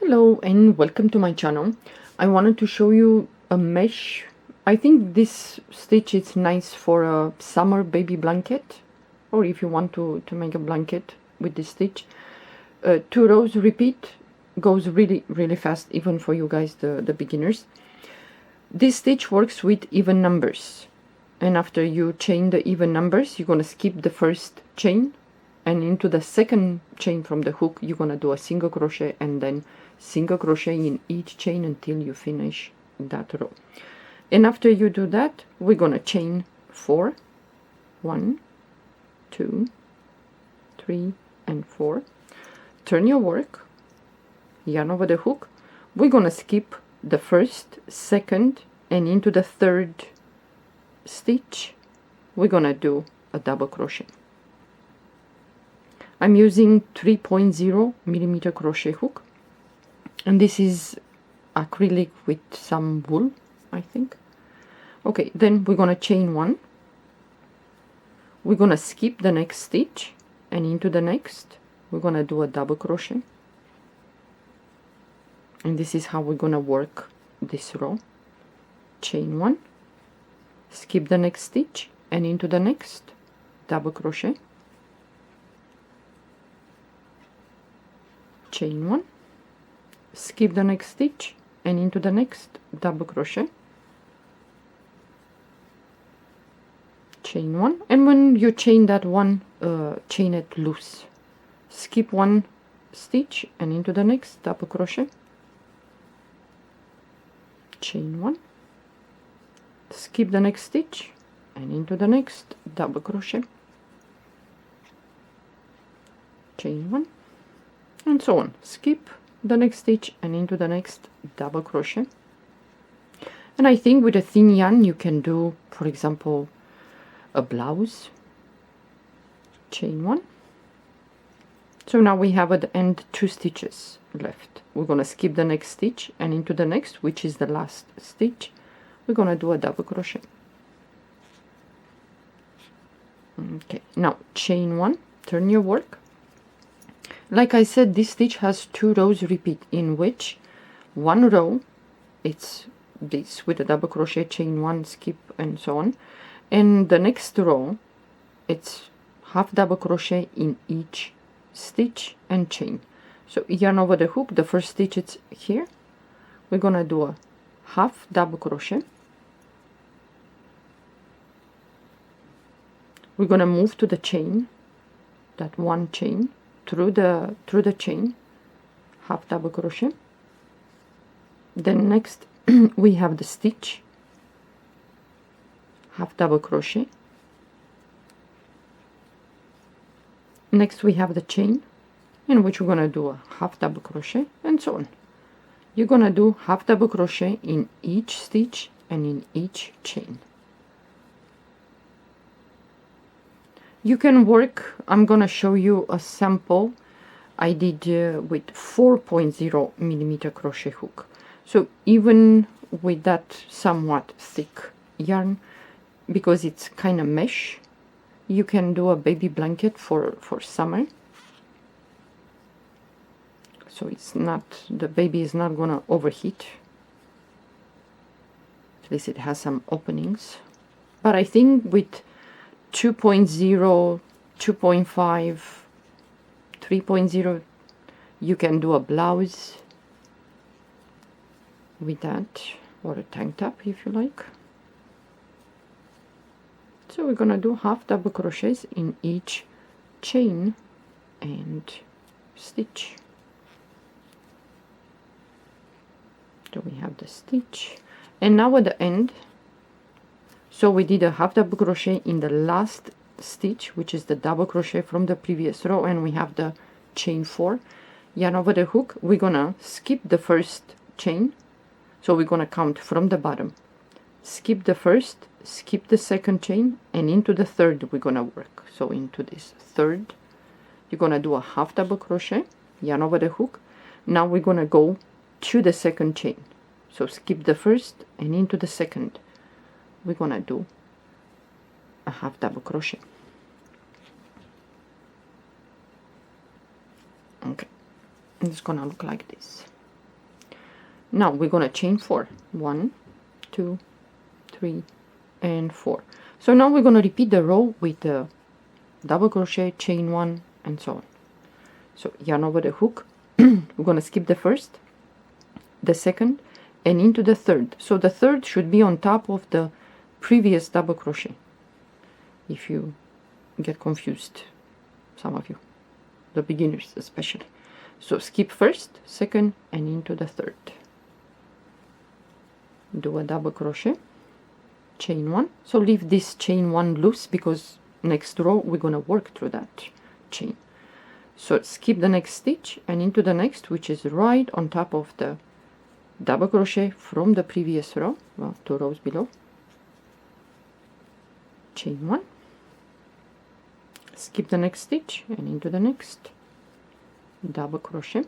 Hello and welcome to my channel. I wanted to show you a mesh. I think this stitch is nice for a summer baby blanket, or if you want to make a blanket with this stitch. 2 rows repeat, goes really fast, even for you guys, the beginners. This stitch works with even numbers, and after you chain the even numbers, you're gonna skip the first chain, and into the second chain from the hook you're gonna do a single crochet and then single crochet in each chain until you finish that row. And after you do that, we're gonna chain 4, 1, 2, 3 and 4. Turn your work, yarn over the hook. We're gonna skip the first, second and into the third stitch we're gonna do a double crochet. I'm using 3.0 millimeter crochet hook, and this is acrylic with some wool, I think. Okay, then we're gonna chain 1. We're gonna skip the next stitch, and into the next we're gonna do a double crochet. And this is how we're gonna work this row. Chain 1, skip the next stitch, and into the next double crochet. Chain 1, skip the next stitch, and into the next double crochet. Chain 1, and when you chain that one, chain it loose. Skip one stitch and into the next double crochet. Chain 1, skip the next stitch and into the next double crochet. Chain 1, and so on. Skip the next stitch and into the next double crochet. And I think with a thin yarn you can do, for example, a blouse. Chain 1. So now we have at the end 2 stitches left. We're gonna skip the next stitch and into the next, which is the last stitch, we're gonna do a double crochet. Okay, now chain 1, turn your work. Like I said, this stitch has 2 rows repeat, in which one row it's this with a double crochet, chain 1, skip and so on, and the next row it's half double crochet in each stitch and chain. So yarn over the hook, the first stitch it's here, we're gonna do a half double crochet. We're gonna move to the chain, that one chain, through the chain, half double crochet. Then next we have the stitch, half double crochet. Next we have the chain, in which we're gonna do a half double crochet, and so on. You're gonna do half double crochet in each stitch and in each chain. You can work, I'm gonna show you a sample I did with 4.0 millimeter crochet hook. So even with that somewhat thick yarn, because it's kind of mesh, you can do a baby blanket for summer. So it's not, the baby is not gonna overheat. At least it has some openings. But I think with 2.0, 2.5, 3.0, you can do a blouse with that, or a tank top if you like. So we're gonna do half double crochets in each chain and stitch. So we have the stitch, and now at the end, so we did a half double crochet in the last stitch, which is the double crochet from the previous row, and we have the chain 4. Yarn over the hook, we're gonna skip the first chain, so we're gonna count from the bottom. Skip the first, skip the second chain, and into the third we're gonna work. So into this third, you're gonna do a half double crochet, yarn over the hook. Now we're gonna go to the second chain. So skip the first and into the second we're gonna do a half double crochet. Okay, it's gonna look like this. Now we're gonna chain 4. 1, 2, 3, and 4. So now we're gonna repeat the row with the double crochet, chain 1, and so on. So yarn over the hook. We're gonna skip the first, the second, and into the third. So the third should be on top of the previous double crochet, if you get confused, some of you, the beginners especially. So skip first, second, and into the third. Do a double crochet, chain 1. So leave this chain 1 loose, because next row we're gonna work through that chain. So skip the next stitch and into the next, which is right on top of the double crochet from the previous row, well, 2 rows below. Chain 1, skip the next stitch and into the next, double crochet,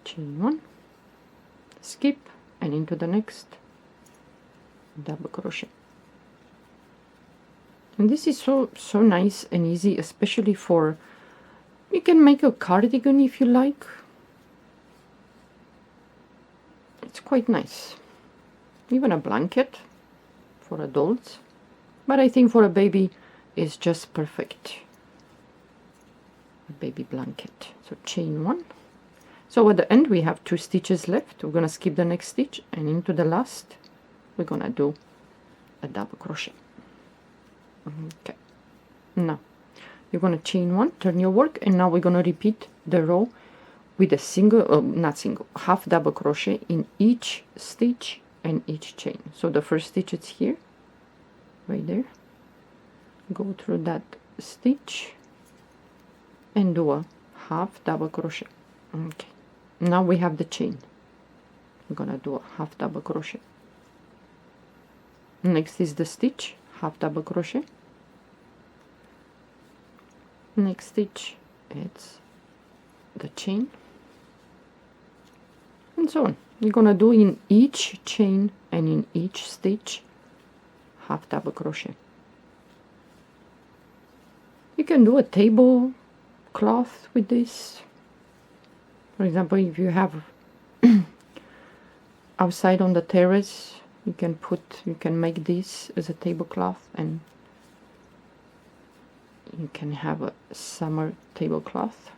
chain 1, skip and into the next, double crochet. And this is so nice and easy, especially for, you can make a cardigan if you like. It's quite nice. Even a blanket for adults, but I think for a baby is just perfect. A baby blanket. So chain 1. So at the end we have 2 stitches left. We're gonna skip the next stitch and into the last we're gonna do a double crochet. Okay, now you're gonna chain 1, turn your work, and now we're gonna repeat the row with a single, not single, half double crochet in each stitch and each chain. So the first stitch is here, right there. Go through that stitch and do a half double crochet. Okay, now we have the chain. I'm gonna do a half double crochet. Next is the stitch, half double crochet. Next stitch, it's the chain, and so on. You're gonna do in each chain and in each stitch half double crochet. You can do a table cloth with this. For example, if you have outside on the terrace, you can make this as a tablecloth, and you can have a summer tablecloth.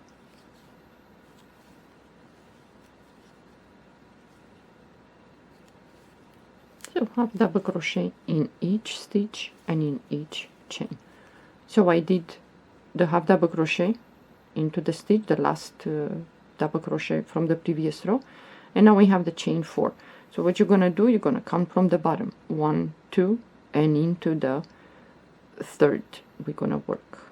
So half double crochet in each stitch and in each chain. So I did the half double crochet into the stitch, the last double crochet from the previous row, and now we have the chain 4. So what you're gonna do, you're gonna count from the bottom, 1, 2, and into the third we're gonna work.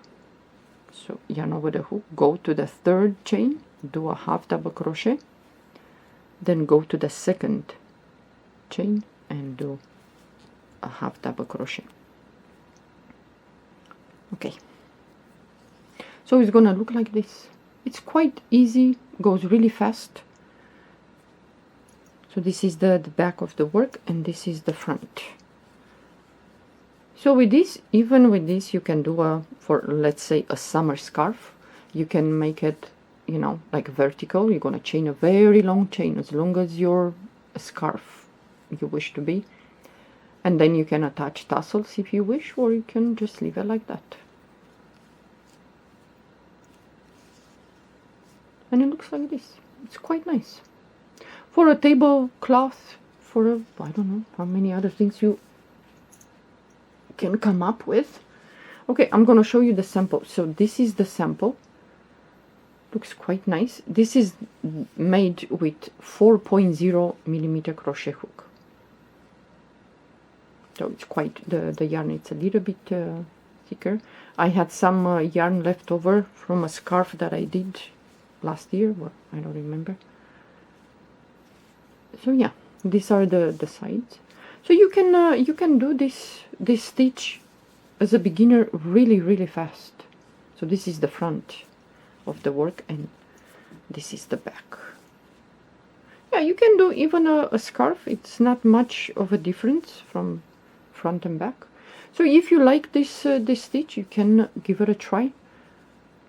So yarn over the hook, go to the third chain, do a half double crochet, then go to the second chain and do a half double crochet. Okay, so it's gonna look like this. It's quite easy, goes really fast. So this is the back of the work, and this is the front. So with this, even with this, you can do a, for let's say a summer scarf, you can make it, you know, like vertical. You're gonna chain a very long chain, as long as your scarf you wish to be, and then you can attach tassels if you wish, or you can just leave it like that. And it looks like this. It's quite nice for a tablecloth, for a, I don't know how many other things you can come up with. Okay, I'm gonna show you the sample. So this is the sample. Looks quite nice. This is made with 4.0 millimeter crochet hook. So it's quite, the yarn, it's a little bit thicker. I had some yarn left over from a scarf that I did last year, or I don't remember. So yeah, these are the sides. So you can do this stitch as a beginner really fast. So this is the front of the work, and this is the back. Yeah, you can do even a scarf. It's not much of a difference from front and back. So if you like this this stitch, you can give it a try.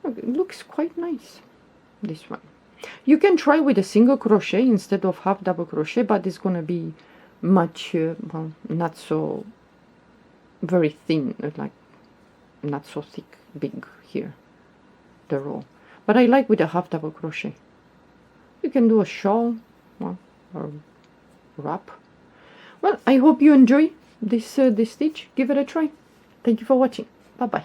It looks quite nice, this one. You can try with a single crochet instead of half double crochet, but it's gonna be much well, not so very thin, like not so thick, big here, the row. But I like with a half double crochet. You can do a shawl, well, or wrap. Well, I hope you enjoy this this stitch. Give it a try. Thank you for watching. Bye bye.